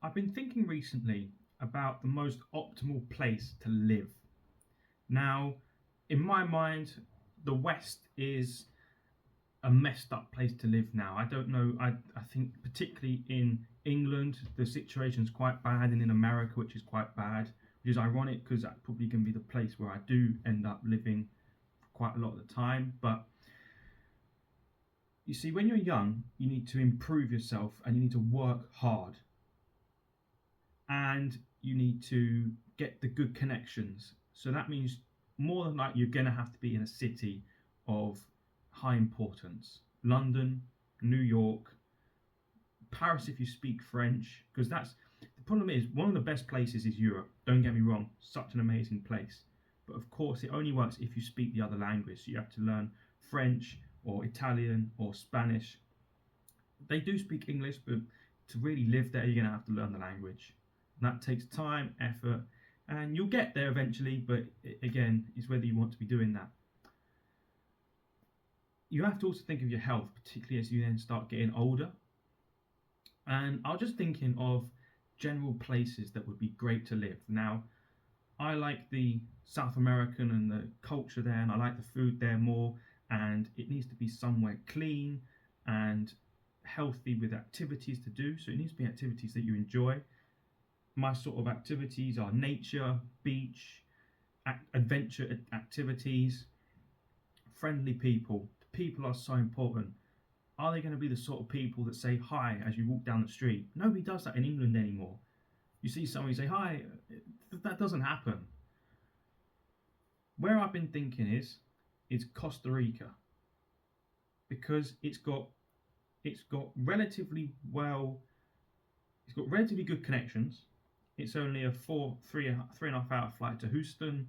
I've been thinking recently about the most optimal place to live. Now, in my mind, the West is a messed up place to live now. I don't know. I think, particularly in England, the situation's quite bad, and in America, which is quite bad, which is ironic because that probably can be the place where I do end up living quite a lot of the time. But you see, when you're young, you need to improve yourself and you need to work hard and you need to get the good connections. So that means more than likely you're going to have to be in a city of high importance. London, New York, Paris if you speak French, because that's the problem is one of the best places is Europe. Don't get me wrong, such an amazing place. But of course, it only works if you speak the other language. So you have to learn French or Italian or Spanish. They do speak English, but to really live there, you're going to have to learn the language. And that takes time, effort, and you'll get there eventually. But again, it's whether you want to be doing that. You have to also think of your health, particularly as you then start getting older. And I was just thinking of general places that would be great to live. Now, I like the South American and the culture there, and I like the food there more. And it needs to be somewhere clean and healthy with activities to do. So it needs to be activities that you enjoy. My sort of activities are nature, beach, adventure activities, friendly people. People are so important. Are they going to be the sort of people that say hi as you walk down the street? Nobody does that in England anymore. You see somebody say hi, that doesn't happen. Where I've been thinking is Costa Rica because it's got relatively well, it's got relatively good connections. It's only a three and a half hour flight to Houston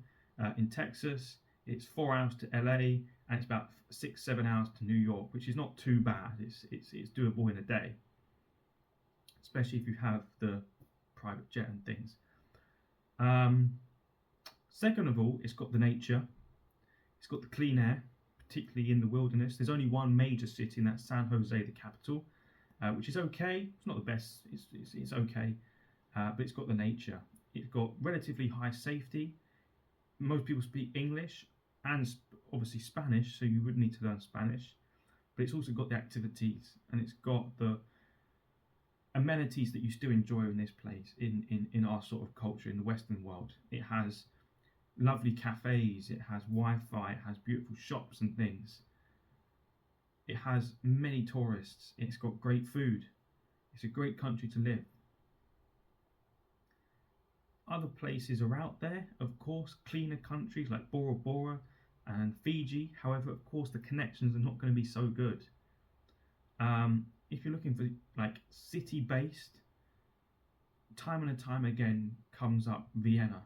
in Texas. It's 4 hours to LA, and it's about 6, 7 hours to New York, which is not too bad. It's doable in a day, especially if you have the private jet and things. Um, Second of all, it's got the nature. It's got the clean air, particularly in the wilderness. There's only one major city, and that's San Jose, the capital, which is okay. It's not the best. It's okay, but it's got the nature. It's got relatively high safety. Most people speak English and obviously Spanish, so you would need to learn Spanish. But it's also got the activities and it's got the amenities that you still enjoy in this place in our sort of culture in the Western world. It has lovely cafes, it has Wi-Fi, it has beautiful shops and things. It has many tourists. It's got great food. It's a great country to live. Other places are out there, of course, cleaner countries like Bora Bora and Fiji. However, of course, the connections are not going to be so good. If you're looking for like city based, time and time again comes up Vienna,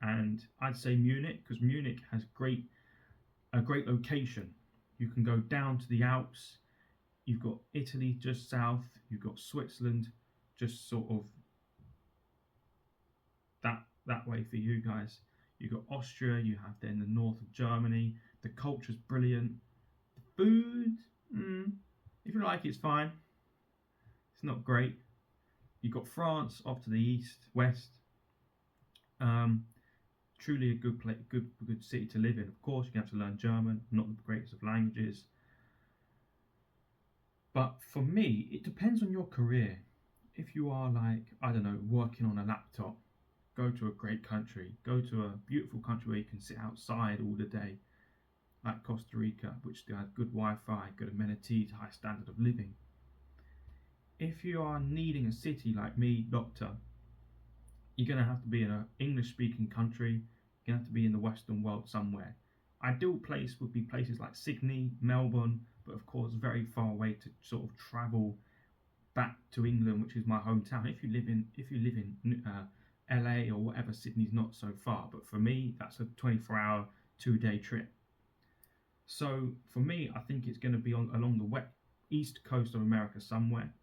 and I'd say Munich because Munich has a great location. You can go down to the Alps. You've got Italy just south. You've got Switzerland just sort of that way for you guys. You've got Austria. You have then the north of Germany. The culture's brilliant. The food, if you like, it's fine. It's not great. You've got France off to the east, west. Um, Truly a good city to live in. Of course, you have to learn German, not the greatest of languages. But for me, it depends on your career. If you are like, I don't know, working on a laptop, go to a great country. Go to a beautiful country where you can sit outside all the day, like Costa Rica, which still has good Wi-Fi, good amenities, high standard of living. If you are needing a city like me, Doctor, you're going to have to be in an English speaking country. You're going to have to be in the Western world somewhere. Ideal place would be places like Sydney, Melbourne, but of course very far away to sort of travel back to England, which is my hometown. If you live in LA or whatever, Sydney's not so far. But for me, that's a 24-hour, 2-day trip. So for me, I think it's going to be along the east coast of America somewhere.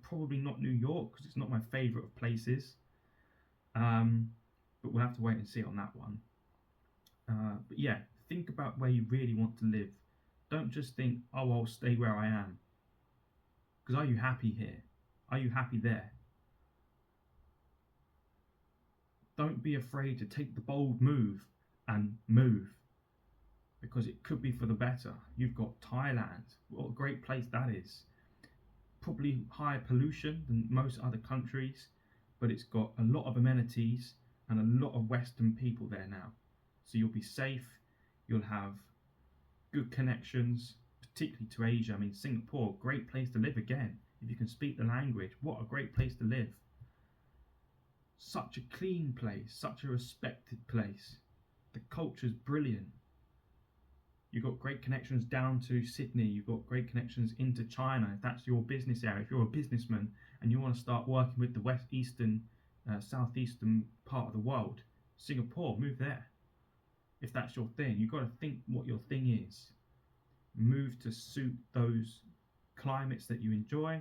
Probably not New York because it's not my favourite of places. But we'll have to wait and see on that one. But yeah, think about where you really want to live. Don't just think, oh, I'll stay where I am. Because are you happy here? Are you happy there? Don't be afraid to take the bold move and move, because it could be for the better. You've got Thailand. What a great place that is. Probably higher pollution than most other countries, but it's got a lot of amenities and a lot of Western people there now. So you'll be safe, you'll have good connections, particularly to Asia. I mean, Singapore, great place to live again. If you can speak the language, what a great place to live. Such a clean place, such a respected place. The culture's brilliant. You've got great connections down to Sydney. You've got great connections into China, if that's your business area. If you're a businessman and you want to start working with the southeastern part of the world, Singapore, move there. If that's your thing, you've got to think what your thing is. Move to suit those climates that you enjoy.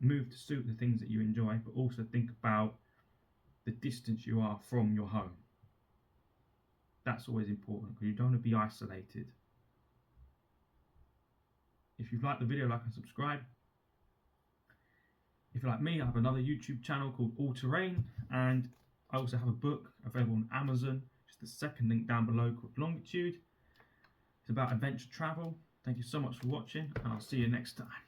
Move to suit the things that you enjoy, but also think about the distance you are from your home. That's always important, because you don't want to be isolated. If you've liked the video, like and subscribe. If you're like me, I have another YouTube channel called All Terrain, and I also have a book available on Amazon. Just the second link down below, called Longitude. It's about adventure travel. Thank you so much for watching, and I'll see you next time.